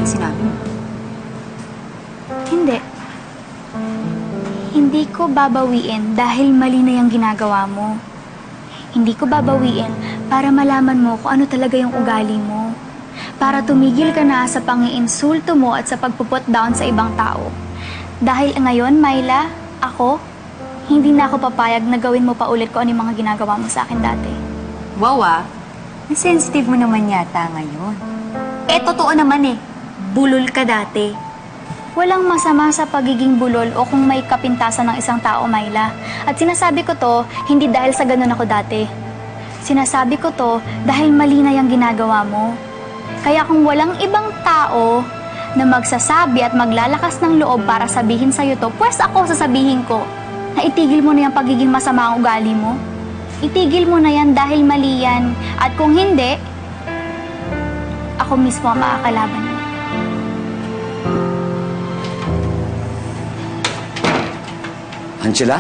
yung sinabi mo. Hindi. Hindi ko babawiin dahil mali na yung ginagawa mo. Hindi ko babawiin para malaman mo kung ano talaga yung ugali mo. Para tumigil ka na sa pang-iinsulto mo at sa pagpuput down sa ibang tao. Dahil ngayon, Myla, ako, hindi na ako papayag na gawin mo pa ulit kung ano yung mga ginagawa mo sa akin dati. Wow, ang sensitive mo naman yata ngayon. Eh, totoo naman eh. Bulol ka dati. Walang masama sa pagiging bulol o kung may kapintasan ng isang tao, Myla. At sinasabi ko to, hindi dahil sa ganun ako dati. Sinasabi ko to dahil mali na yung ginagawa mo. Kaya kung walang ibang tao na magsasabi at maglalakas ng loob para sabihin sa'yo to, pues ako sasabihin ko na itigil mo na yung pagiging masama ang ugali mo. Itigil mo na yan dahil mali yan. At kung hindi, ako mismo ang makakalaban mo. Angela?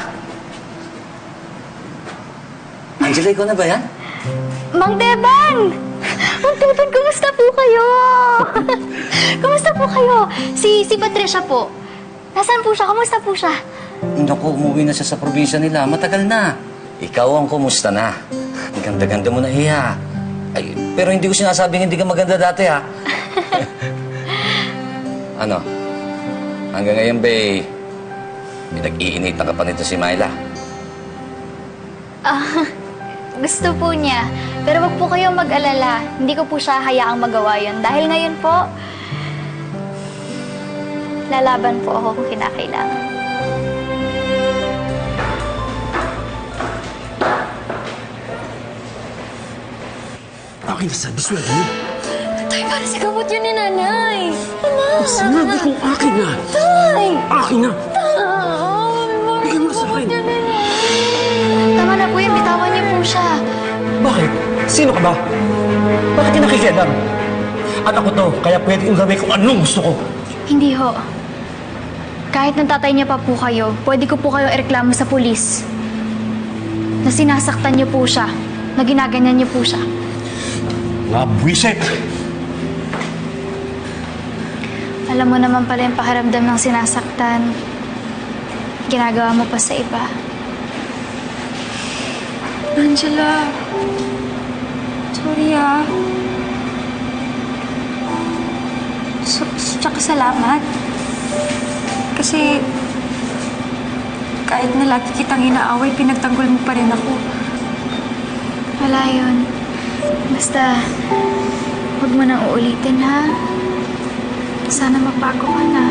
Angela, ikaw na ba yan? Mang Deban! Mang Deban, kumusta po kayo? Kumusta po kayo? Si Patricia po. Nasaan po siya? Kumusta po siya? Naku, umuwi na siya sa probinsya nila. Matagal na. Ikaw ang kumusta na. Ang ganda-ganda mo na, Iya. Ay, pero hindi ko sinasabing hindi ka maganda dati, ha? Ano? Hanggang ngayon, bay, pinag-iinitan ka pa nito si Myla. Gusto po niya. Pero wag po kayong mag-alala. Hindi ko po siya hayaang magawa yun. Dahil ngayon po, lalaban po ako kung kinakailangan. Akin na sabi, swerte mo. Tay, para si gamot yun ni nanay. Sinabi kong akin na. Tay! Akin na. Bigyan mo na sa akin. Tama na po yan. Bitawan niyo po siya. Bakit? Sino ka ba? Bakit ka nakikialam? Anak ko to, kaya pwede kong gawin kung anong gusto ko. Hindi ho. Kahit ng tatay niya pa po kayo, pwede ko po kayo ireklamo sa pulis. Na sinasaktan niyo po siya. Na ginaganyan niyo po siya. Mga buwisit! Alam mo naman pala yung pakiramdam ng sinasaktan. Ginagawa mo pa sa iba. Angela. Sorry, Tsaka salamat. Kasi kahit na lagi kitang inaaway, pinagtanggol mo pa rin ako. Wala yun. Basta, huwag mo nang uulitin, ha? Sana magbago ka na.